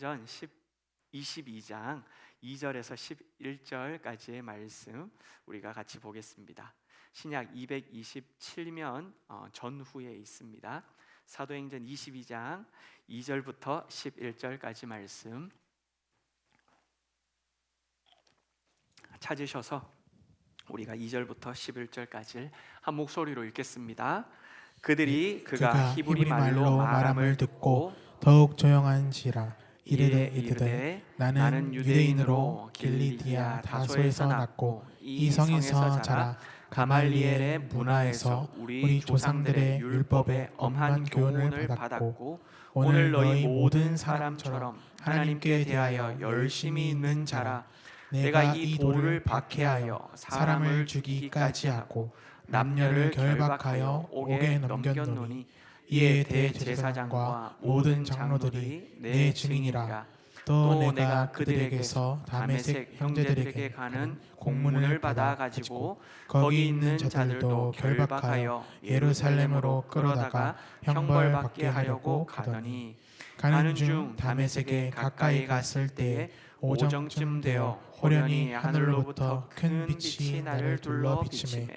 전 22장 2절에서 11절까지의 말씀 우리가 같이 보겠습니다. 신약 227면 전후에 있습니다. 사도행전 22장 2절부터 11절까지 말씀 찾으셔서 우리가 2절부터 11절까지 한 목소리로 읽겠습니다. 그들이 그가 히브리 말로 말함을 듣고 더욱 조용한지라. 이르되 나는 유대인으로 길리디아 다소에서 났고 이 성에서 자라 가말리엘의 문화에서 우리 조상들의 율법에 엄한 교훈을 받았고 오늘 너희 모든 사람처럼 하나님께 대하여 열심히 있는 자라. 내가 이 돌을 박해하여 사람을 죽이기까지 하고 남녀를 결박하여 옥에 넘겼노니 이에 대제사장과 모든 장로들이 내 증인이라. 또 내가 그들에게서 다메섹 형제들에게 가는 공문을 받아 가지고 거기 있는 자들도 결박하여 예루살렘으로 끌어다가 형벌받게 하려고 가더니 가는 중 다메섹에 가까이 갔을 때에 오정쯤 되어 호련히 하늘로부터 큰 빛이 나를 둘러 비치매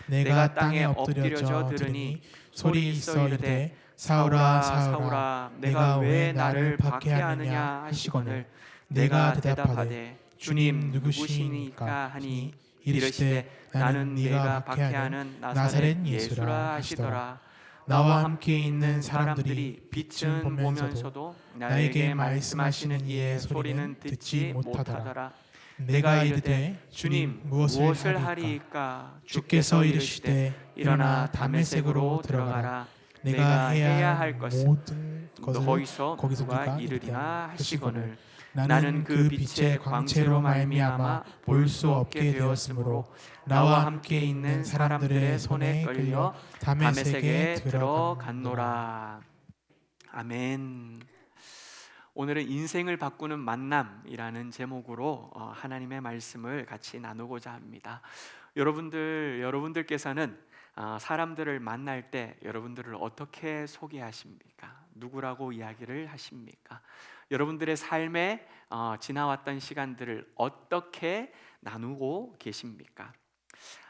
내가 땅에 엎드려져 들으니 소리 있어 이르되 사울아 사울아 내가 왜 나를 박해하느냐 하시거늘 내가 대답하되 주님 누구시니까 하니 이르시되 나는 네가 박해하는 나사렛 예수라 하시더라. 나와 함께 있는 사람들이 빛은 보면서도 나에게 말씀하시는 이의 소리는 듣지 못하더라. 내가 이르되 주님 무엇을 하리이까? 주께서 이르시되 일어나 다메섹으로 들어가라. 내가 해야 할 것은 모든 거기서 누가 이르리라 하시거늘 나는 그 빛의 광채로 말미암아 볼 수 없게 되었으므로 나와 함께 있는 사람들의 손에 끌려 다메섹에 들어갔노라. 아멘. 오늘은 인생을 바꾸는 만남이라는 제목으로 하나님의 말씀을 같이 나누고자 합니다. 여러분들께서는 사람들을 만날 때 여러분들을 어떻게 소개하십니까? 누구라고 이야기를 하십니까? 여러분들의 삶에 지나왔던 시간들을 어떻게 나누고 계십니까?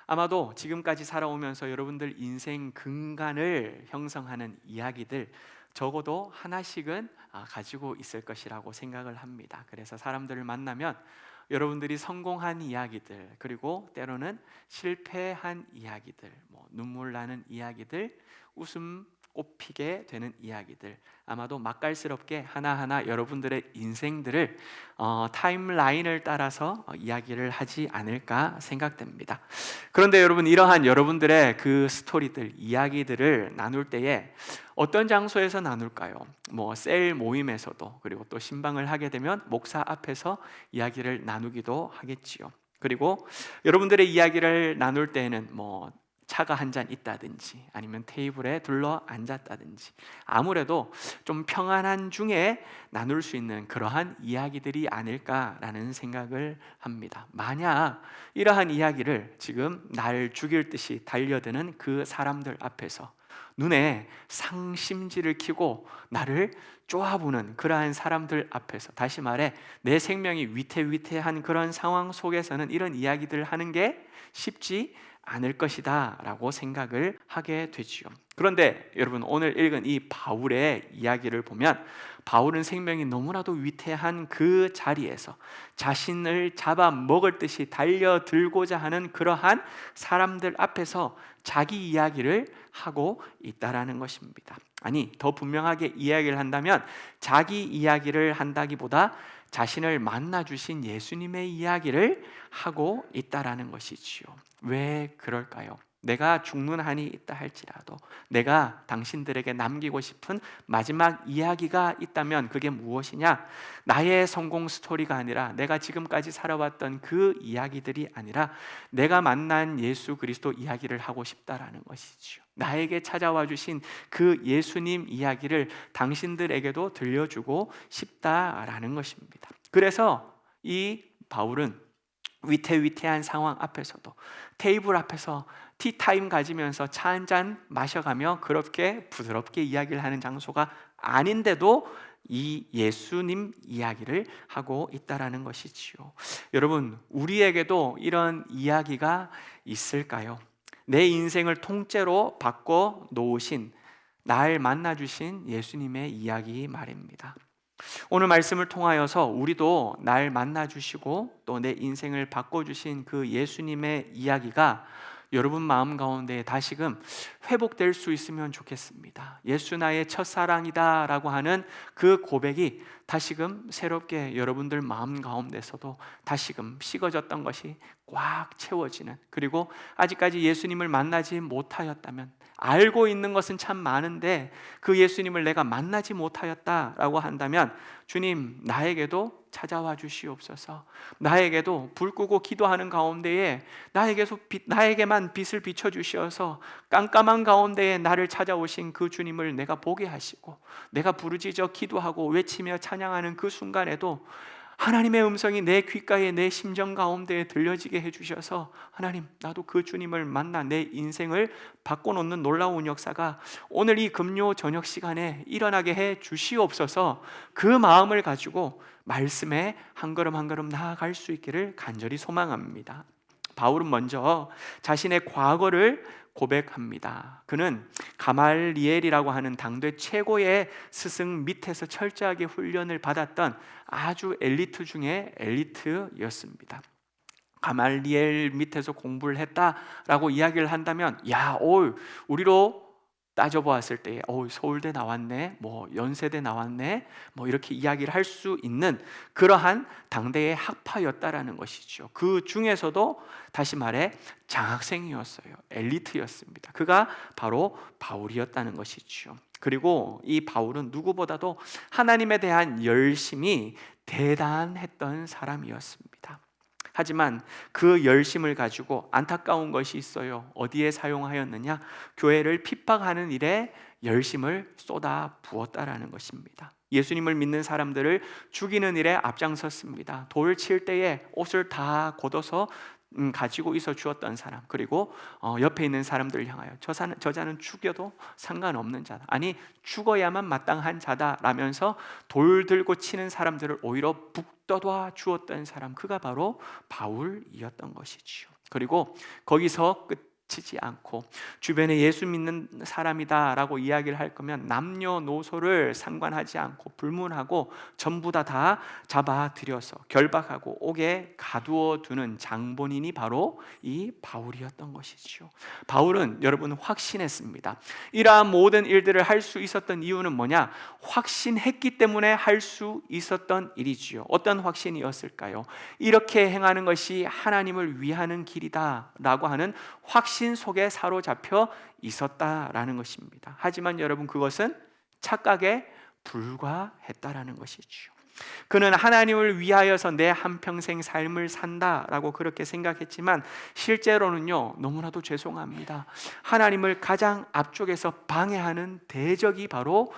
아마도 지금까지 살아오면서 여러분들 인생 근간을 형성하는 이야기들 적어도 하나씩은 가지고 있을 것이라고 생각을 합니다. 그래서 사람들을 만나면 여러분들이 성공한 이야기들, 그리고 때로는 실패한 이야기들, 눈물 나는 이야기들, 웃음 꽃피게 되는 이야기들, 아마도 맛깔스럽게 하나하나 여러분들의 인생들을 타임라인을 따라서 이야기를 하지 않을까 생각됩니다. 그런데 여러분, 이러한 여러분들의 그 스토리들, 이야기들을 나눌 때에 어떤 장소에서 나눌까요? 셀 모임에서도, 그리고 또 신방을 하게 되면 목사 앞에서 이야기를 나누기도 하겠지요. 그리고 여러분들의 이야기를 나눌 때에는 차가 한 잔 있다든지 아니면 테이블에 둘러 앉았다든지 아무래도 좀 평안한 중에 나눌 수 있는 그러한 이야기들이 아닐까라는 생각을 합니다. 만약 이러한 이야기를 지금 날 죽일 듯이 달려드는 그 사람들 앞에서 눈에 상심지를 켜고 나를 쪼아보는 그러한 사람들 앞에서, 다시 말해 내 생명이 위태위태한 그런 상황 속에서는 이런 이야기들을 하는 게 쉽지 않을 것이다 라고 생각을 하게 되지요. 그런데 여러분, 오늘 읽은 이 바울의 이야기를 보면 바울은 생명이 너무나도 위태한 그 자리에서 자신을 잡아먹을 듯이 달려들고자 하는 그러한 사람들 앞에서 자기 이야기를 하고 있다라는 것입니다. 아니, 더 분명하게 이야기를 한다면 자기 이야기를 한다기보다 자신을 만나주신 예수님의 이야기를 하고 있다라는 것이지요. 왜 그럴까요? 내가 죽는 한이 있다 할지라도 내가 당신들에게 남기고 싶은 마지막 이야기가 있다면 그게 무엇이냐? 나의 성공 스토리가 아니라, 내가 지금까지 살아왔던 그 이야기들이 아니라 내가 만난 예수 그리스도 이야기를 하고 싶다라는 것이지요. 나에게 찾아와 주신 그 예수님 이야기를 당신들에게도 들려주고 싶다라는 것입니다. 그래서 이 바울은 위태위태한 상황 앞에서도 테이블 앞에서 티타임 가지면서 차 한 잔 마셔가며 그렇게 부드럽게 이야기를 하는 장소가 아닌데도 이 예수님 이야기를 하고 있다라는 것이지요. 여러분, 우리에게도 이런 이야기가 있을까요? 내 인생을 통째로 바꿔 놓으신, 날 만나 주신 예수님의 이야기 말입니다. 오늘 말씀을 통하여서 우리도 날 만나 주시고 또 내 인생을 바꿔 주신 그 예수님의 이야기가 여러분 마음 가운데 다시금 회복될 수 있으면 좋겠습니다. 예수 나의 첫사랑이다 라고 하는 그 고백이 다시금 새롭게 여러분들 마음 가운데서도 다시금 식어졌던 것이 꽉 채워지는, 그리고 아직까지 예수님을 만나지 못하였다면, 알고 있는 것은 참 많은데 그 예수님을 내가 만나지 못하였다라고 한다면, 주님 나에게도 찾아와 주시옵소서. 나에게도 불 끄고 기도하는 가운데에 나에게만 빛을 비춰 주시어서 깜깜한 가운데에 나를 찾아오신 그 주님을 내가 보게 하시고, 내가 부르짖어 기도하고 외치며 찬양하는 그 순간에도 하나님의 음성이 내 귓가에, 내 심정 가운데에 들려지게 해주셔서, 하나님 나도 그 주님을 만나 내 인생을 바꿔놓는 놀라운 역사가 오늘 이 금요 저녁 시간에 일어나게 해 주시옵소서. 그 마음을 가지고 말씀에 한 걸음 한 걸음 나아갈 수 있기를 간절히 소망합니다. 바울은 먼저 자신의 과거를 고백합니다. 그는 가말리엘이라고 하는 당대 최고의 스승 밑에서 철저하게 훈련을 받았던 아주 엘리트 중에 엘리트였습니다. 가말리엘 밑에서 공부를 했다라고 이야기를 한다면, 우리로 따져보았을 때 서울대 나왔네, 연세대 나왔네, 이렇게 이야기를 할 수 있는 그러한 당대의 학파였다라는 것이죠. 그 중에서도 다시 말해 장학생이었어요. 엘리트였습니다. 그가 바로 바울이었다는 것이죠. 그리고 이 바울은 누구보다도 하나님에 대한 열심이 대단했던 사람이었습니다. 하지만 그 열심을 가지고 안타까운 것이 있어요. 어디에 사용하였느냐? 교회를 핍박하는 일에 열심을 쏟아 부었다라는 것입니다. 예수님을 믿는 사람들을 죽이는 일에 앞장섰습니다. 돌 칠 때에 옷을 다 걷어서 가지고 있어 주었던 사람, 그리고 옆에 있는 사람들을 향하여 저자는 죽여도 상관없는 자다, 아니 죽어야만 마땅한 자다라면서 돌 들고 치는 사람들을 오히려 북돋아 주었던 사람, 그가 바로 바울이었던 것이지요. 그리고 거기서 치지 않고 주변에 예수 믿는 사람이다 라고 이야기를 할 거면 남녀노소를 상관하지 않고 불문하고 전부 다 잡아들여서 결박하고 옥에 가두어 두는 장본인이 바로 이 바울이었던 것이죠. 바울은 여러분 확신했습니다. 이러한 모든 일들을 할 수 있었던 이유는 뭐냐? 확신했기 때문에 할 수 있었던 일이지요. 어떤 확신이었을까요? 이렇게 행하는 것이 하나님을 위하는 길이다 라고 하는 확신 속에 사로잡혀 있었다라는 것입니다. 하지만 여러분, 그것은 착각에 불과했다라는 것이죠. 그는 하나님을 위하여서 내 한평생 삶을 산다라고 그렇게 생각했지만 실제로는요, 너무나도 죄송합니다. 하나님을 가장 앞쪽에서 방해하는 대적이 바로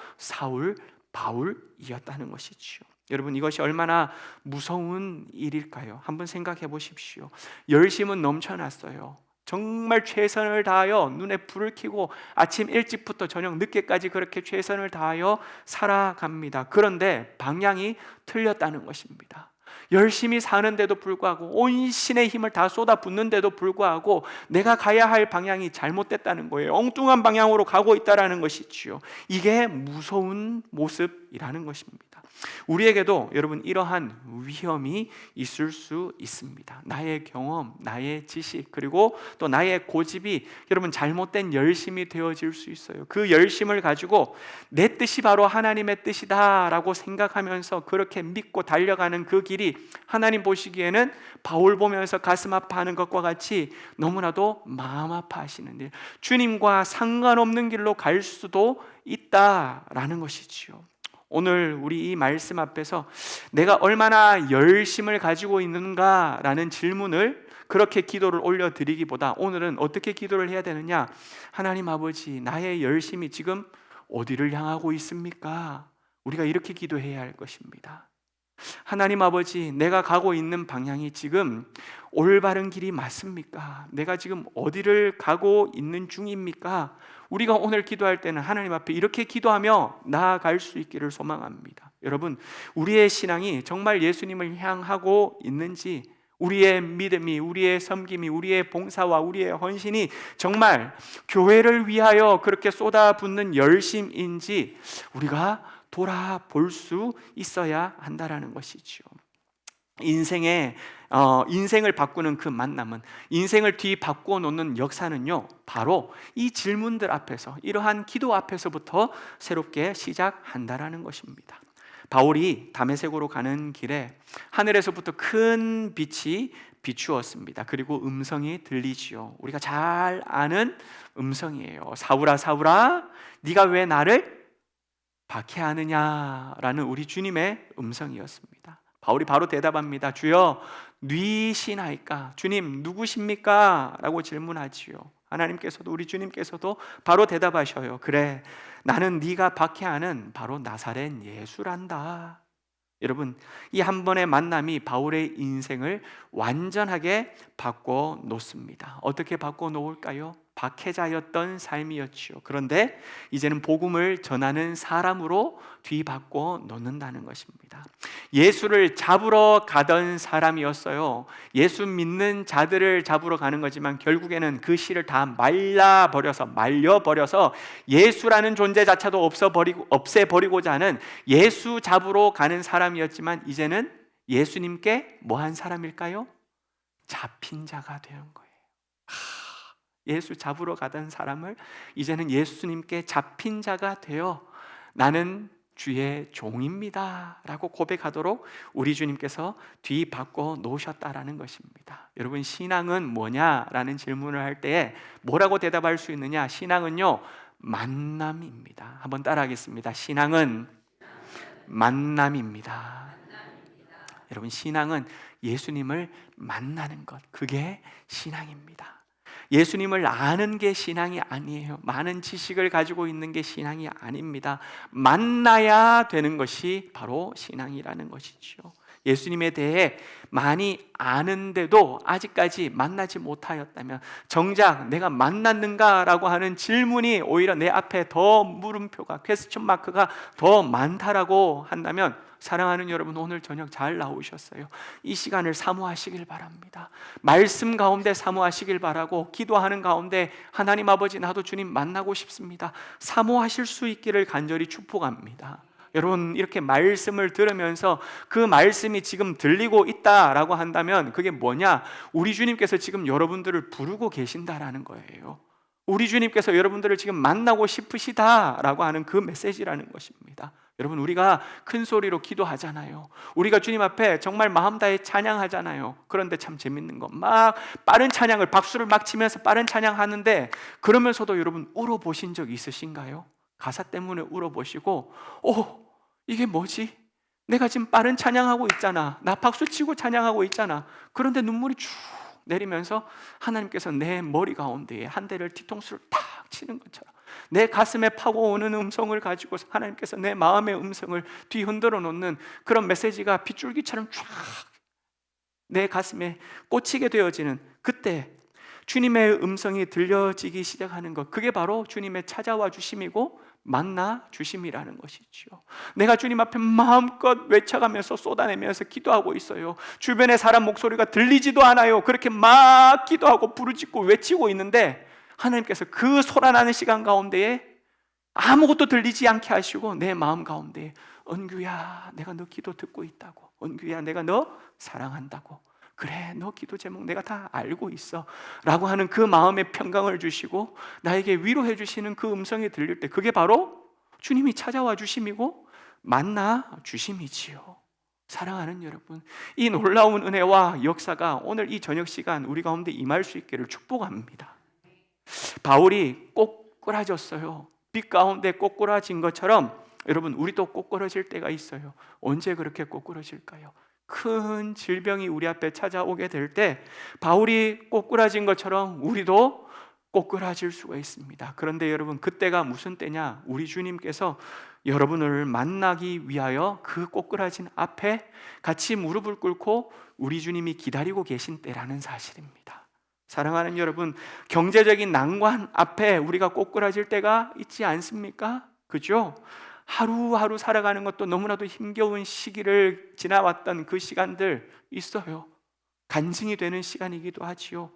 바울이었다는 것이죠. 여러분, 이것이 얼마나 무서운 일일까요? 한번 생각해 보십시오. 열심은 넘쳐났어요. 정말 최선을 다하여 눈에 불을 켜고 아침 일찍부터 저녁 늦게까지 그렇게 최선을 다하여 살아갑니다. 그런데 방향이 틀렸다는 것입니다. 열심히 사는데도 불구하고 온 신의 힘을 다 쏟아붓는데도 불구하고 내가 가야 할 방향이 잘못됐다는 거예요. 엉뚱한 방향으로 가고 있다는 것이지요. 이게 무서운 모습이라는 것입니다. 우리에게도 여러분 이러한 위험이 있을 수 있습니다. 나의 경험, 나의 지식, 그리고 또 나의 고집이 여러분 잘못된 열심이 되어질 수 있어요. 그 열심을 가지고 내 뜻이 바로 하나님의 뜻이다 라고 생각하면서 그렇게 믿고 달려가는 그 길이 하나님 보시기에는 바울 보면서 가슴 아파하는 것과 같이 너무나도 마음 아파하시는 일, 주님과 상관없는 길로 갈 수도 있다라는 것이지요. 오늘 우리 이 말씀 앞에서 내가 얼마나 열심을 가지고 있는가라는 질문을 그렇게 기도를 올려드리기보다 오늘은 어떻게 기도를 해야 되느냐? 하나님 아버지, 나의 열심이 지금 어디를 향하고 있습니까? 우리가 이렇게 기도해야 할 것입니다. 하나님 아버지, 내가 가고 있는 방향이 지금 올바른 길이 맞습니까? 내가 지금 어디를 가고 있는 중입니까? 우리가 오늘 기도할 때는 하나님 앞에 이렇게 기도하며 나아갈 수 있기를 소망합니다. 여러분, 우리의 신앙이 정말 예수님을 향하고 있는지, 우리의 믿음이, 우리의 섬김이, 우리의 봉사와 우리의 헌신이 정말 교회를 위하여 그렇게 쏟아붓는 열심인지 우리가 돌아볼 수 있어야 한다라는 것이죠. 인생을 바꾸는 그 만남은, 인생을 뒤바꾸어 놓는 역사는요, 바로 이 질문들 앞에서, 이러한 기도 앞에서부터 새롭게 시작한다라는 것입니다. 바울이 다메섹으로 가는 길에 하늘에서부터 큰 빛이 비추었습니다. 그리고 음성이 들리지요. 우리가 잘 아는 음성이에요. 사울아, 사울아, 네가 왜 나를 박해하느냐라는 우리 주님의 음성이었습니다. 바울이 바로 대답합니다. 주여, 누이시나이까? 주님, 누구십니까? 라고 질문하지요. 하나님께서도, 우리 주님께서도 바로 대답하셔요. 그래, 나는 네가 박해하는 바로 나사렛 예수란다. 여러분, 이 한 번의 만남이 바울의 인생을 완전하게 바꿔 놓습니다. 어떻게 바꿔 놓을까요? 박해자였던 삶이었지요. 그런데 이제는 복음을 전하는 사람으로 뒤바꿔 놓는다는 것입니다. 예수를 잡으러 가던 사람이었어요. 예수 믿는 자들을 잡으러 가는 거지만 결국에는 그 씨를 다 말려버려서 예수라는 존재 자체도 없애버리고자 하는, 예수 잡으러 가는 사람이었지만 이제는 예수님께 뭐한 사람일까요? 잡힌 자가 된 거예요. 예수 잡으러 가던 사람을 이제는 예수님께 잡힌 자가 되어 나는 주의 종입니다 라고 고백하도록 우리 주님께서 뒤바꿔 놓으셨다라는 것입니다. 여러분, 신앙은 뭐냐라는 질문을 할 때에 뭐라고 대답할 수 있느냐? 신앙은요, 만남입니다. 한번 따라하겠습니다. 신앙은 만남입니다. 여러분, 신앙은 예수님을 만나는 것, 그게 신앙입니다. 예수님을 아는 게 신앙이 아니에요. 많은 지식을 가지고 있는 게 신앙이 아닙니다. 만나야 되는 것이 바로 신앙이라는 것이죠. 예수님에 대해 많이 아는데도 아직까지 만나지 못하였다면, 정작 내가 만났는가라고 하는 질문이 오히려 내 앞에 더 물음표가, 퀘스천 마크가 더 많다라고 한다면, 사랑하는 여러분, 오늘 저녁 잘 나오셨어요. 이 시간을 사모하시길 바랍니다. 말씀 가운데 사모하시길 바라고, 기도하는 가운데 하나님 아버지, 나도 주님 만나고 싶습니다, 사모하실 수 있기를 간절히 축복합니다. 여러분, 이렇게 말씀을 들으면서 그 말씀이 지금 들리고 있다라고 한다면 그게 뭐냐? 우리 주님께서 지금 여러분들을 부르고 계신다라는 거예요. 우리 주님께서 여러분들을 지금 만나고 싶으시다라고 하는 그 메시지라는 것입니다. 여러분, 우리가 큰 소리로 기도하잖아요. 우리가 주님 앞에 정말 마음 다해 찬양하잖아요. 그런데 참 재밌는 거, 막 빠른 찬양을, 박수를 막 치면서 빠른 찬양하는데, 그러면서도 여러분 울어보신 적 있으신가요? 가사 때문에 울어보시고, 이게 뭐지? 내가 지금 빠른 찬양하고 있잖아, 나 박수치고 찬양하고 있잖아. 그런데 눈물이 쭉 내리면서 하나님께서 내 머리 가운데에 한 대를, 뒤통수를 탁 치는 것처럼, 내 가슴에 파고오는 음성을 가지고 하나님께서 내 마음의 음성을 뒤흔들어 놓는 그런 메시지가 빗줄기처럼 쫙 내 가슴에 꽂히게 되어지는, 그때 주님의 음성이 들려지기 시작하는 것, 그게 바로 주님의 찾아와 주심이고 만나 주심이라는 것이죠. 내가 주님 앞에 마음껏 외쳐가면서 쏟아내면서 기도하고 있어요. 주변의 사람 목소리가 들리지도 않아요. 그렇게 막 기도하고 부르짖고 외치고 있는데 하나님께서 그 소란하는 시간 가운데에 아무것도 들리지 않게 하시고 내 마음 가운데, 은규야, 내가 너 기도 듣고 있다고, 은규야, 내가 너 사랑한다고, 그래, 너 기도 제목 내가 다 알고 있어 라고 하는 그 마음의 평강을 주시고 나에게 위로해 주시는 그 음성이 들릴 때, 그게 바로 주님이 찾아와 주심이고 만나 주심이지요. 사랑하는 여러분, 이 놀라운 은혜와 역사가 오늘 이 저녁 시간 우리 가운데 임할 수 있기를 축복합니다. 바울이 꼬꾸라졌어요. 빛 가운데 꼬꾸라진 것처럼 여러분, 우리도 꼬꾸라질 때가 있어요. 언제 그렇게 꼬꾸라질까요? 큰 질병이 우리 앞에 찾아오게 될 때 바울이 꼬꾸라진 것처럼 우리도 꼬꾸라질 수가 있습니다. 그런데 여러분, 그때가 무슨 때냐? 우리 주님께서 여러분을 만나기 위하여 그 꼬꾸라진 앞에 같이 무릎을 꿇고 우리 주님이 기다리고 계신 때라는 사실입니다. 사랑하는 여러분, 경제적인 난관 앞에 우리가 꼬꾸라질 때가 있지 않습니까? 그죠? 하루하루 살아가는 것도 너무나도 힘겨운 시기를 지나왔던 그 시간들 있어요. 간증이 되는 시간이기도 하지요.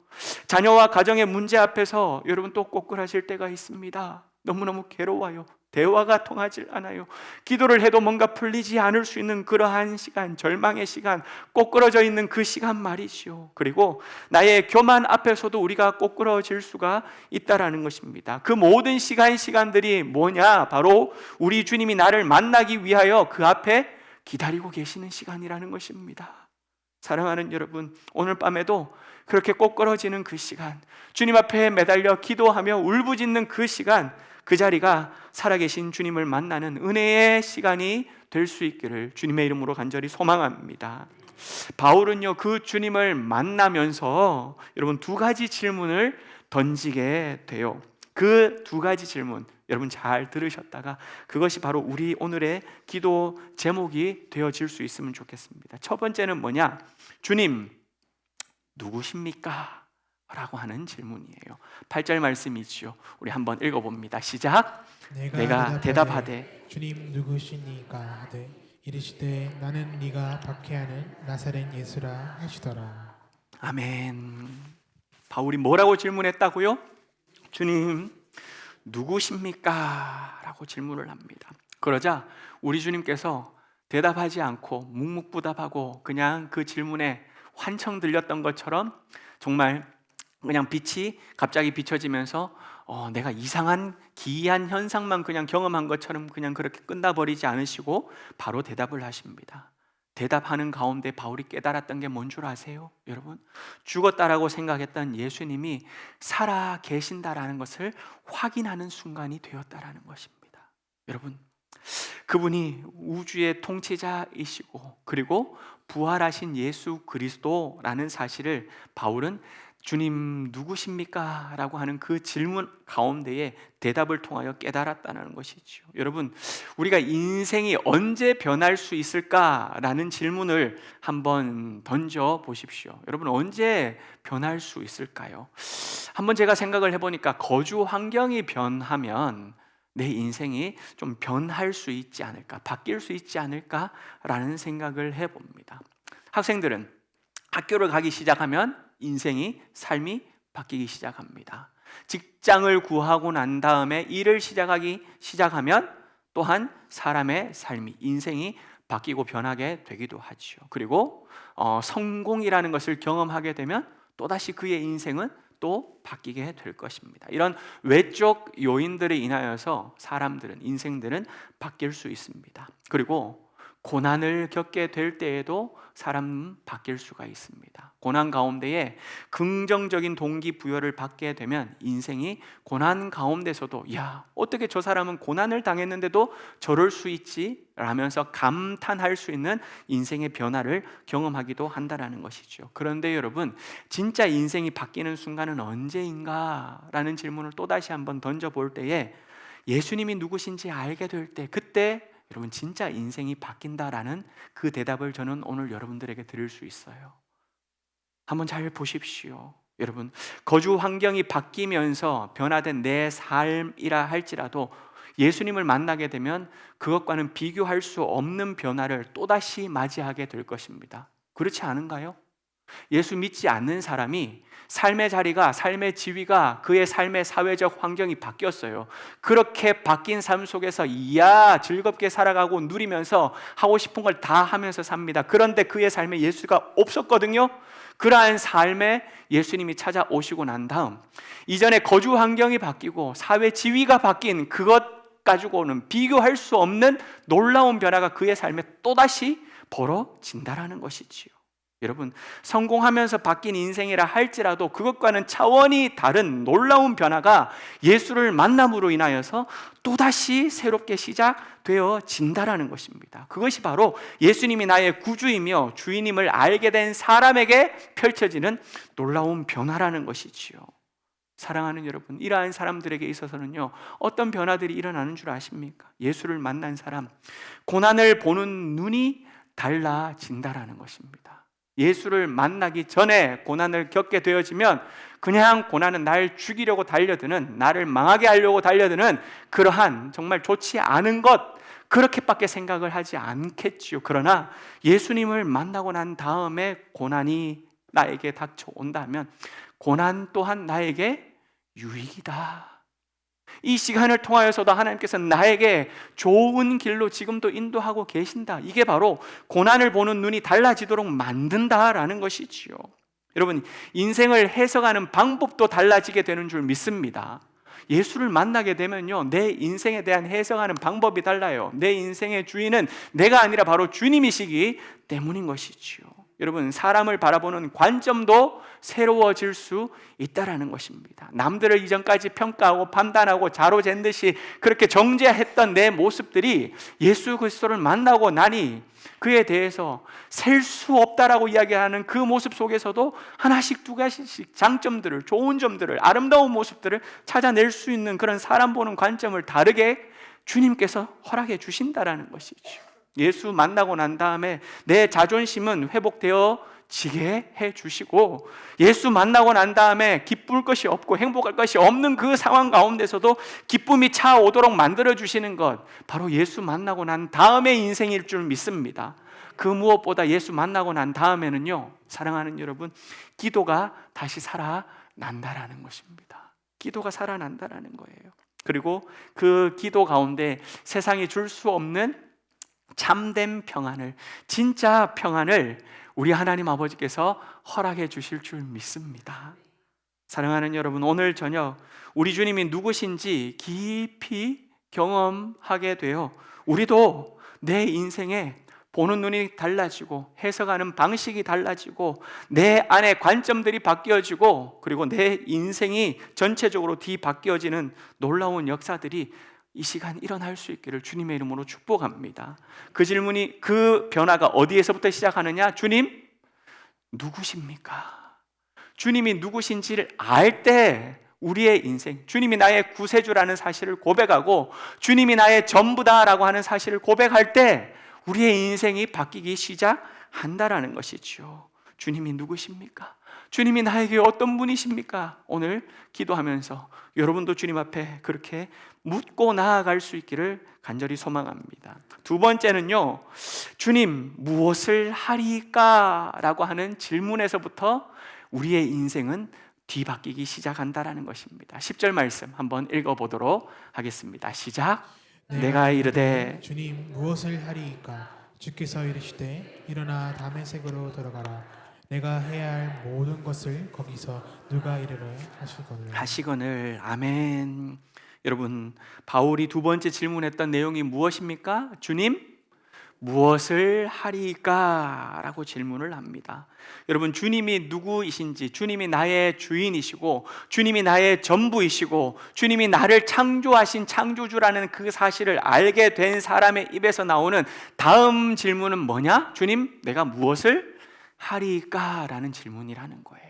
자녀와 가정의 문제 앞에서 여러분 또 꼬꾸라질 때가 있습니다. 너무너무 괴로워요. 대화가 통하지 않아요. 기도를 해도 뭔가 풀리지 않을 수 있는 그러한 시간, 절망의 시간, 꼬꾸러져 있는 그 시간 말이지요. 그리고 나의 교만 앞에서도 우리가 꼬꾸러질 수가 있다라는 것입니다. 그 모든 시간들이 뭐냐? 바로 우리 주님이 나를 만나기 위하여 그 앞에 기다리고 계시는 시간이라는 것입니다. 사랑하는 여러분, 오늘 밤에도 그렇게 꼬꾸러지는 그 시간, 주님 앞에 매달려 기도하며 울부짖는 그 시간, 그 자리가 살아계신 주님을 만나는 은혜의 시간이 될 수 있기를 주님의 이름으로 간절히 소망합니다. 바울은요, 그 주님을 만나면서 여러분 두 가지 질문을 던지게 돼요. 그 두 가지 질문 여러분 잘 들으셨다가 그것이 바로 우리 오늘의 기도 제목이 되어질 수 있으면 좋겠습니다. 첫 번째는 뭐냐? 주님, 누구십니까? 라고 하는 질문이에요. 8절 말씀이지요. 우리 한번 읽어봅니다. 시작. 내가 대답하되 주님 누구시니까 하되 이르시되 나는 네가 박해하는 나사렛 예수라 하시더라. 아멘. 바울이 뭐라고 질문했다고요? 주님 누구십니까? 라고 질문을 합니다. 그러자 우리 주님께서 대답하지 않고 묵묵부답하고 그냥 그 질문에 환청 들렸던 것처럼 정말 그냥 빛이 갑자기 비춰지면서 내가 이상한 기이한 현상만 그냥 경험한 것처럼 그냥 그렇게 끝나버리지 않으시고 바로 대답을 하십니다. 대답하는 가운데 바울이 깨달았던 게 뭔 줄 아세요? 여러분, 죽었다라고 생각했던 예수님이 살아 계신다라는 것을 확인하는 순간이 되었다라는 것입니다. 여러분, 그분이 우주의 통치자이시고 그리고 부활하신 예수 그리스도라는 사실을 바울은 주님 누구십니까? 라고 하는 그 질문 가운데에 대답을 통하여 깨달았다는 것이죠. 여러분, 우리가 인생이 언제 변할 수 있을까라는 질문을 한번 던져 보십시오. 여러분, 언제 변할 수 있을까요? 한번 제가 생각을 해보니까 거주 환경이 변하면 내 인생이 좀 변할 수 있지 않을까, 바뀔 수 있지 않을까라는 생각을 해봅니다. 학생들은 학교를 가기 시작하면 인생이, 삶이 바뀌기 시작합니다. 직장을 구하고 난 다음에 일을 시작하면 또한 사람의 삶이, 인생이 바뀌고 변하게 되기도 하죠. 그리고 성공이라는 것을 경험하게 되면 또다시 그의 인생은 또 바뀌게 될 것입니다. 이런 외적 요인들에 인하여서 사람들은, 인생들은 바뀔 수 있습니다. 그리고 고난을 겪게 될 때에도 사람은 바뀔 수가 있습니다. 고난 가운데에 긍정적인 동기부여를 받게 되면 인생이 고난 가운데서도 야, 어떻게 저 사람은 고난을 당했는데도 저럴 수 있지? 라면서 감탄할 수 있는 인생의 변화를 경험하기도 한다는 것이죠. 그런데 여러분, 진짜 인생이 바뀌는 순간은 언제인가? 라는 질문을 또다시 한번 던져볼 때에 예수님이 누구신지 알게 될 때, 그때 여러분 진짜 인생이 바뀐다라는 그 대답을 저는 오늘 여러분들에게 드릴 수 있어요. 한번 잘 보십시오. 여러분, 거주 환경이 바뀌면서 변화된 내 삶이라 할지라도 예수님을 만나게 되면 그것과는 비교할 수 없는 변화를 또다시 맞이하게 될 것입니다. 그렇지 않은가요? 예수 믿지 않는 사람이 삶의 자리가, 삶의 지위가, 그의 삶의 사회적 환경이 바뀌었어요. 그렇게 바뀐 삶 속에서 즐겁게 살아가고 누리면서 하고 싶은 걸 다 하면서 삽니다. 그런데 그의 삶에 예수가 없었거든요. 그러한 삶에 예수님이 찾아오시고 난 다음 이전에 거주 환경이 바뀌고 사회 지위가 바뀐 그것 가지고는 비교할 수 없는 놀라운 변화가 그의 삶에 또다시 벌어진다라는 것이지요. 여러분, 성공하면서 바뀐 인생이라 할지라도 그것과는 차원이 다른 놀라운 변화가 예수를 만남으로 인하여서 또다시 새롭게 시작되어진다라는 것입니다. 그것이 바로 예수님이 나의 구주이며 주인임을 알게 된 사람에게 펼쳐지는 놀라운 변화라는 것이지요. 사랑하는 여러분, 이러한 사람들에게 있어서는요, 어떤 변화들이 일어나는 줄 아십니까? 예수를 만난 사람, 고난을 보는 눈이 달라진다라는 것입니다. 예수를 만나기 전에 고난을 겪게 되어지면 그냥 고난은 날 죽이려고 달려드는, 나를 망하게 하려고 달려드는 그러한 정말 좋지 않은 것, 그렇게밖에 생각을 하지 않겠지요. 그러나 예수님을 만나고 난 다음에 고난이 나에게 닥쳐온다면 고난 또한 나에게 유익이다. 이 시간을 통하여서도 하나님께서 나에게 좋은 길로 지금도 인도하고 계신다. 이게 바로 고난을 보는 눈이 달라지도록 만든다라는 것이지요. 여러분, 인생을 해석하는 방법도 달라지게 되는 줄 믿습니다. 예수를 만나게 되면요, 내 인생에 대한 해석하는 방법이 달라요. 내 인생의 주인은 내가 아니라 바로 주님이시기 때문인 것이지요. 여러분, 사람을 바라보는 관점도 새로워질 수 있다라는 것입니다. 남들을 이전까지 평가하고 판단하고 자로잰 듯이 그렇게 정죄했던 내 모습들이 예수 그리스도를 만나고 나니 그에 대해서 셀 수 없다라고 이야기하는 그 모습 속에서도 하나씩 두 가지씩 장점들을, 좋은 점들을, 아름다운 모습들을 찾아낼 수 있는 그런 사람 보는 관점을 다르게 주님께서 허락해 주신다라는 것이죠. 예수 만나고 난 다음에 내 자존심은 회복되어지게 해주시고, 예수 만나고 난 다음에 기쁠 것이 없고 행복할 것이 없는 그 상황 가운데서도 기쁨이 차오도록 만들어주시는 것, 바로 예수 만나고 난 다음의 인생일 줄 믿습니다. 그 무엇보다 예수 만나고 난 다음에는요, 사랑하는 여러분, 기도가 다시 살아난다라는 것입니다. 기도가 살아난다라는 거예요. 그리고 그 기도 가운데 세상이 줄 수 없는 참된 평안을, 진짜 평안을 우리 하나님 아버지께서 허락해 주실 줄 믿습니다. 사랑하는 여러분, 오늘 저녁 우리 주님이 누구신지 깊이 경험하게 되어 우리도 내 인생에 보는 눈이 달라지고 해석하는 방식이 달라지고 내 안의 관점들이 바뀌어지고 그리고 내 인생이 전체적으로 뒤바뀌어지는 놀라운 역사들이 이 시간 일어날 수 있기를 주님의 이름으로 축복합니다. 그 질문이, 그 변화가 어디에서부터 시작하느냐? 주님 누구십니까? 주님이 누구신지를 알 때 우리의 인생, 주님이 나의 구세주라는 사실을 고백하고 주님이 나의 전부다라고 하는 사실을 고백할 때 우리의 인생이 바뀌기 시작한다라는 것이죠. 주님이 누구십니까? 주님이 나에게 어떤 분이십니까? 오늘 기도하면서 여러분도 주님 앞에 그렇게 묻고 나아갈 수 있기를 간절히 소망합니다. 두 번째는요, 주님 무엇을 하리까? 라고 하는 질문에서부터 우리의 인생은 뒤바뀌기 시작한다라는 것입니다. 10절 말씀 한번 읽어보도록 하겠습니다. 시작. 내가 이르되 주님 무엇을 하리이까? 주께서 이르시되 일어나 다메섹으로 들어가라. 내가 해야 할 모든 것을 거기서 누가 이르러 하시거늘. 아멘. 여러분, 바울이 두 번째 질문했던 내용이 무엇입니까? 주님 무엇을 하리까? 라고 질문을 합니다. 여러분, 주님이 누구이신지, 주님이 나의 주인이시고 주님이 나의 전부이시고 주님이 나를 창조하신 창조주라는 그 사실을 알게 된 사람의 입에서 나오는 다음 질문은 뭐냐? 주님, 내가 무엇을 하리까? 라는 질문이라는 거예요.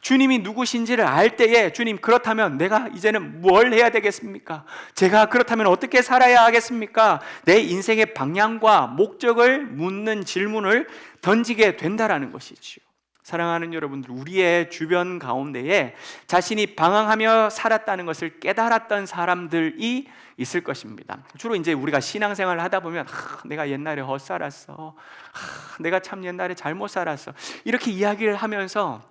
주님이 누구신지를 알 때에 주님, 그렇다면 내가 이제는 뭘 해야 되겠습니까? 제가 그렇다면 어떻게 살아야 하겠습니까? 내 인생의 방향과 목적을 묻는 질문을 던지게 된다라는 것이지요. 사랑하는 여러분들, 우리의 주변 가운데에 자신이 방황하며 살았다는 것을 깨달았던 사람들이 있을 것입니다. 주로 이제 우리가 신앙생활을 하다 보면 내가 옛날에 헛살았어, 내가 참 옛날에 잘못 살았어, 이렇게 이야기를 하면서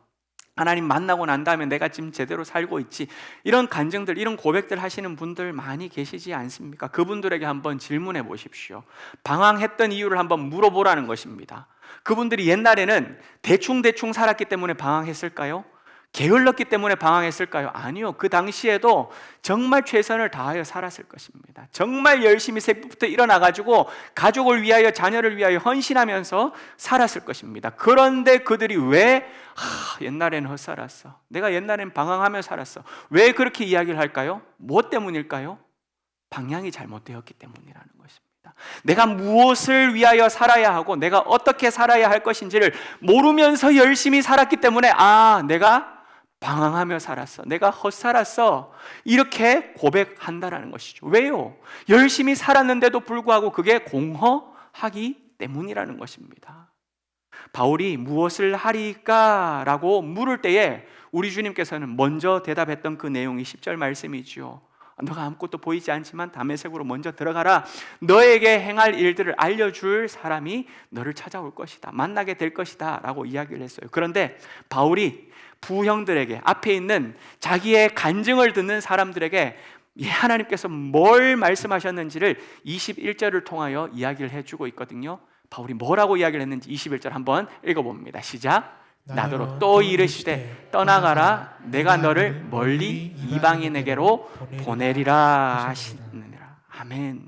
하나님 만나고 난 다음에 내가 지금 제대로 살고 있지, 이런 간증들, 이런 고백들 하시는 분들 많이 계시지 않습니까? 그분들에게 한번 질문해 보십시오. 방황했던 이유를 한번 물어보라는 것입니다. 그분들이 옛날에는 대충 살았기 때문에 방황했을까요? 게을렀기 때문에 방황했을까요? 아니요. 그 당시에도 정말 최선을 다하여 살았을 것입니다. 정말 열심히 새벽부터 일어나가지고 가족을 위하여, 자녀를 위하여 헌신하면서 살았을 것입니다. 그런데 그들이 왜 옛날에는 헛살았어, 내가 옛날엔 방황하며 살았어, 왜 그렇게 이야기를 할까요? 무엇 때문일까요? 방향이 잘못되었기 때문이라는 것입니다. 내가 무엇을 위하여 살아야 하고 내가 어떻게 살아야 할 것인지를 모르면서 열심히 살았기 때문에 내가 방황하며 살았어. 내가 헛살았어. 이렇게 고백한다라는 것이죠. 왜요? 열심히 살았는데도 불구하고 그게 공허하기 때문이라는 것입니다. 바울이 무엇을 하리까? 라고 물을 때에 우리 주님께서는 먼저 대답했던 그 내용이 10절 말씀이지요. 너가 아무것도 보이지 않지만 다메섹으로 먼저 들어가라. 너에게 행할 일들을 알려줄 사람이 너를 찾아올 것이다. 만나게 될 것이다 라고 이야기를 했어요. 그런데 바울이 부형들에게, 앞에 있는 자기의 간증을 듣는 사람들에게 하나님께서 뭘 말씀하셨는지를 21절을 통하여 이야기를 해주고 있거든요. 바울이 뭐라고 이야기를 했는지 21절 한번 읽어봅니다. 시작. 나더러 또 이르시되 떠나가라. 내가 너를 멀리 이방인에게로 보내리라 하시느니라. 아멘.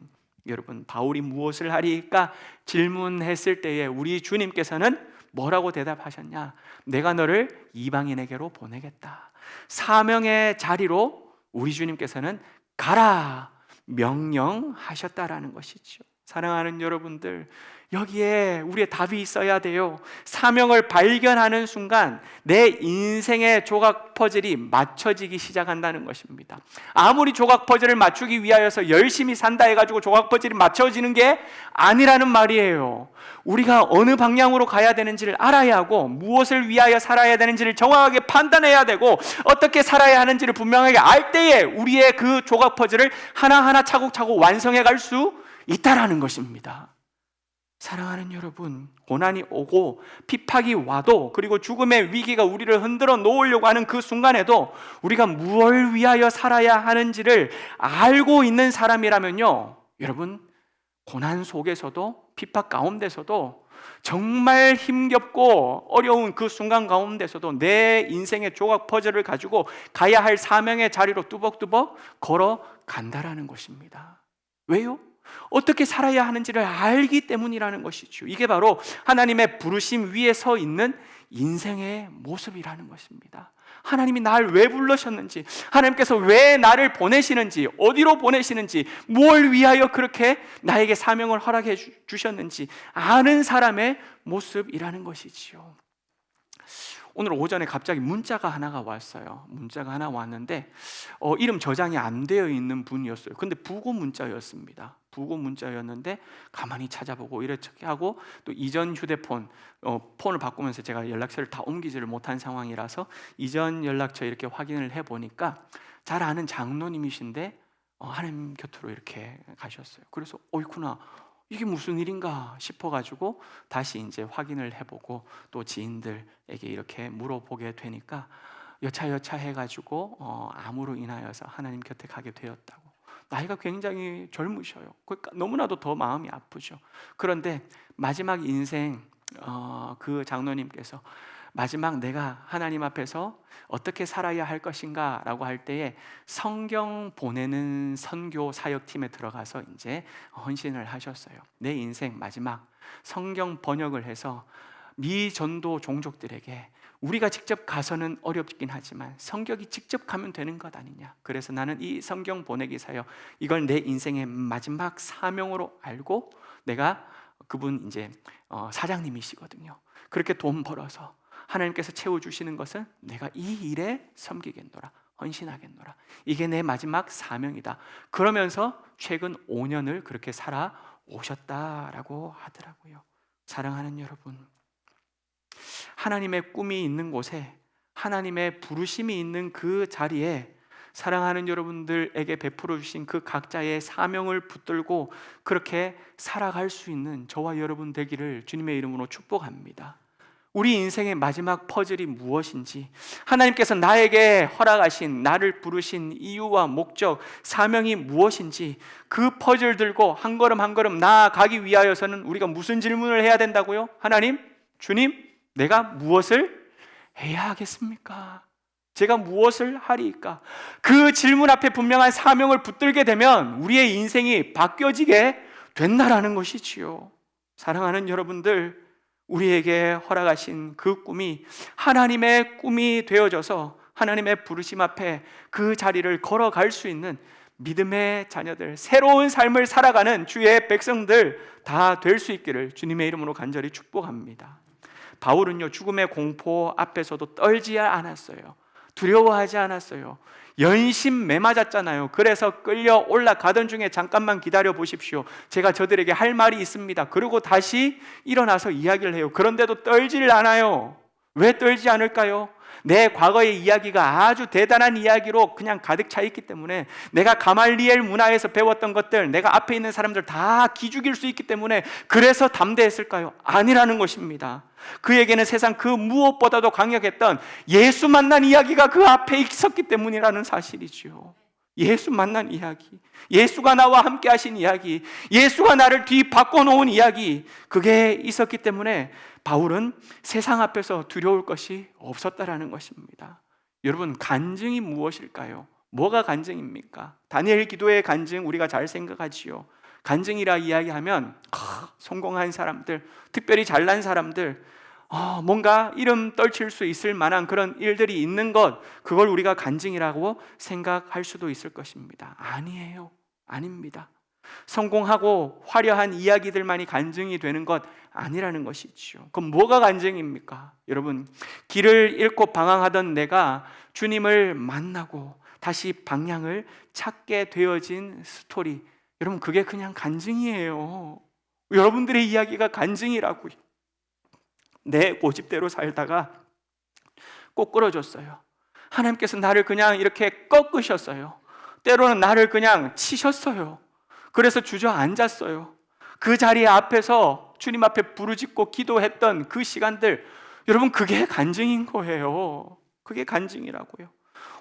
여러분, 바울이 무엇을 하리까 질문했을 때에 우리 주님께서는 뭐라고 대답하셨냐? 내가 너를 이방인에게로 보내겠다. 사명의 자리로 우리 주님께서는 가라 명령하셨다라는 것이죠. 사랑하는 여러분들, 여기에 우리의 답이 있어야 돼요. 사명을 발견하는 순간 내 인생의 조각 퍼즐이 맞춰지기 시작한다는 것입니다. 아무리 조각 퍼즐을 맞추기 위하여서 열심히 산다 해가지고 조각 퍼즐이 맞춰지는 게 아니라는 말이에요. 우리가 어느 방향으로 가야 되는지를 알아야 하고, 무엇을 위하여 살아야 되는지를 정확하게 판단해야 되고, 어떻게 살아야 하는지를 분명하게 알 때에 우리의 그 조각 퍼즐을 하나하나 차곡차곡 완성해 갈 수 있다라는 것입니다. 사랑하는 여러분, 고난이 오고 핍박이 와도, 그리고 죽음의 위기가 우리를 흔들어 놓으려고 하는 그 순간에도 우리가 무엇을 위하여 살아야 하는지를 알고 있는 사람이라면요, 여러분, 고난 속에서도, 핍박 가운데서도, 정말 힘겹고 어려운 그 순간 가운데서도 내 인생의 조각 퍼즐을 가지고 가야 할 사명의 자리로 뚜벅뚜벅 걸어간다라는 것입니다. 왜요? 어떻게 살아야 하는지를 알기 때문이라는 것이죠. 이게 바로 하나님의 부르심 위에 서 있는 인생의 모습이라는 것입니다. 하나님이 날 왜 부르셨는지, 하나님께서 왜 나를 보내시는지, 어디로 보내시는지, 뭘 위하여 그렇게 나에게 사명을 허락해 주셨는지 아는 사람의 모습이라는 것이지요. 오늘 오전에 갑자기 문자가 하나가 왔어요. 문자가 하나 왔는데 이름 저장이 안 되어 있는 분이었어요. 근데 부고 문자였습니다. 부고 문자였는데 가만히 찾아보고 이렇게 하고, 또 이전 휴대폰 폰을 바꾸면서 제가 연락처를 다 옮기지를 못한 상황이라서 이전 연락처 이렇게 확인을 해보니까 잘 아는 장로님이신데 하나님 곁으로 이렇게 가셨어요. 그래서 어이구나, 이게 무슨 일인가 싶어가지고 다시 이제 확인을 해보고 또 지인들에게 이렇게 물어보게 되니까 여차여차 해가지고 암으로 인하여서 하나님 곁에 가게 되었다고. 나이가 굉장히 젊으셔요. 그러니까 너무나도 더 마음이 아프죠. 그런데 마지막 인생 그 장로님께서 마지막 내가 하나님 앞에서 어떻게 살아야 할 것인가 라고 할 때에 성경 보내는 선교 사역팀에 들어가서 이제 헌신을 하셨어요. 내 인생 마지막 성경 번역을 해서 미 전도 종족들에게, 우리가 직접 가서는 어렵긴 하지만 성경이 직접 가면 되는 것 아니냐, 그래서 나는 이 성경 보내기 사역, 이걸 내 인생의 마지막 사명으로 알고, 내가 그분 이제 사장님이시거든요. 그렇게 돈 벌어서 하나님께서 채워주시는 것은 내가 이 일에 섬기겠노라, 헌신하겠노라, 이게 내 마지막 사명이다. 그러면서 최근 5년을 그렇게 살아오셨다라고 하더라고요. 사랑하는 여러분, 하나님의 꿈이 있는 곳에, 하나님의 부르심이 있는 그 자리에 사랑하는 여러분들에게 베풀어 주신 그 각자의 사명을 붙들고 그렇게 살아갈 수 있는 저와 여러분 되기를 주님의 이름으로 축복합니다. 우리 인생의 마지막 퍼즐이 무엇인지, 하나님께서 나에게 허락하신, 나를 부르신 이유와 목적, 사명이 무엇인지, 그 퍼즐 들고 한 걸음 한 걸음 나아가기 위하여서는 우리가 무슨 질문을 해야 된다고요? 하나님, 주님, 내가 무엇을 해야 하겠습니까? 제가 무엇을 하리까? 그 질문 앞에 분명한 사명을 붙들게 되면 우리의 인생이 바뀌어지게 된다라는 것이지요. 사랑하는 여러분들, 우리에게 허락하신 그 꿈이 하나님의 꿈이 되어져서 하나님의 부르심 앞에 그 자리를 걸어갈 수 있는 믿음의 자녀들, 새로운 삶을 살아가는 주의 백성들 다 될 수 있기를 주님의 이름으로 간절히 축복합니다. 바울은요, 죽음의 공포 앞에서도 떨지 않았어요. 두려워하지 않았어요. 연신 매맞았잖아요. 그래서 끌려 올라가던 중에 잠깐만 기다려 보십시오. 제가 저들에게 할 말이 있습니다. 그리고 다시 일어나서 이야기를 해요. 그런데도 떨질 않아요. 왜 떨지 않을까요? 내 과거의 이야기가 아주 대단한 이야기로 그냥 가득 차 있기 때문에, 내가 가말리엘 문화에서 배웠던 것들, 내가 앞에 있는 사람들 다 기죽일 수 있기 때문에 그래서 담대했을까요? 아니라는 것입니다. 그에게는 세상 그 무엇보다도 강력했던 예수 만난 이야기가 그 앞에 있었기 때문이라는 사실이죠. 예수 만난 이야기, 예수가 나와 함께 하신 이야기, 예수가 나를 뒤 바꿔놓은 이야기, 그게 있었기 때문에 바울은 세상 앞에서 두려울 것이 없었다라는 것입니다. 여러분, 간증이 무엇일까요? 뭐가 간증입니까? 다니엘 기도의 간증 우리가 잘 생각하지요. 간증이라 이야기하면 성공한 사람들, 특별히 잘난 사람들, 뭔가 이름 떨칠 수 있을 만한 그런 일들이 있는 것, 그걸 우리가 간증이라고 생각할 수도 있을 것입니다. 아니에요. 아닙니다. 성공하고 화려한 이야기들만이 간증이 되는 것 아니라는 것이죠. 그럼 뭐가 간증입니까? 여러분, 길을 잃고 방황하던 내가 주님을 만나고 다시 방향을 찾게 되어진 스토리, 여러분, 그게 그냥 간증이에요. 여러분들의 이야기가 간증이라고요. 내 고집대로 살다가 꼬꾸러졌어요. 하나님께서 나를 그냥 이렇게 꺾으셨어요. 때로는 나를 그냥 치셨어요. 그래서 주저앉았어요. 그 자리 앞에서 주님 앞에 부르짖고 기도했던 그 시간들, 여러분, 그게 간증인 거예요. 그게 간증이라고요.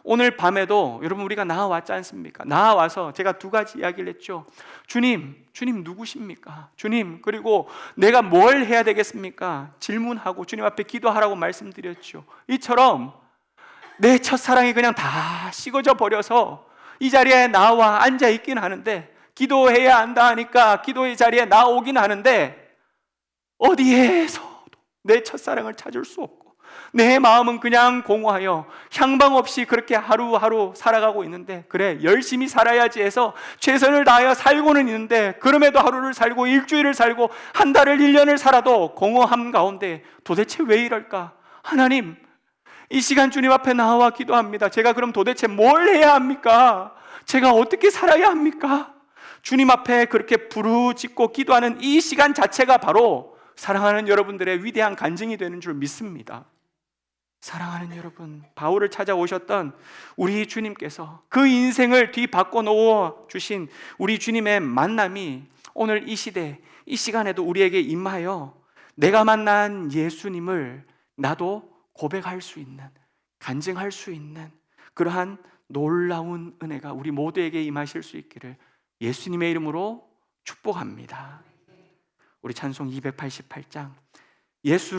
오늘 밤에도 여러분 우리가 나와왔지 않습니까? 나와서 제가 두 가지 이야기를 했죠. 주님 누구십니까? 주님, 그리고 내가 뭘 해야 되겠습니까? 질문하고 주님 앞에 기도하라고 말씀드렸죠. 이처럼 내 첫사랑이 그냥 다 식어져 버려서 이 자리에 나와 앉아 있긴 하는데, 기도해야 한다 하니까 기도의 자리에 나오긴 하는데, 어디에서도 내 첫사랑을 찾을 수 없고 내 마음은 그냥 공허하여 향방 없이 그렇게 하루하루 살아가고 있는데, 그래 열심히 살아야지 해서 최선을 다하여 살고는 있는데, 그럼에도 하루를 살고 일주일을 살고 한 달을 1년을 살아도 공허함 가운데 도대체 왜 이럴까? 하나님, 이 시간 주님 앞에 나와 기도합니다. 제가 그럼 도대체 뭘 해야 합니까? 제가 어떻게 살아야 합니까? 주님 앞에 그렇게 부르짖고 기도하는 이 시간 자체가 바로 사랑하는 여러분들의 위대한 간증이 되는 줄 믿습니다. 사랑하는 여러분, 바울을 찾아오셨던 우리 주님께서 그 인생을 뒤바꿔 놓아 주신 우리 주님의 만남이 오늘 이 시대, 이 시간에도 우리에게 임하여 내가 만난 예수님을 나도 고백할 수 있는, 간증할 수 있는 그러한 놀라운 은혜가 우리 모두에게 임하실 수 있기를 예수님의 이름으로 축복합니다. 우리 찬송 288장, 예수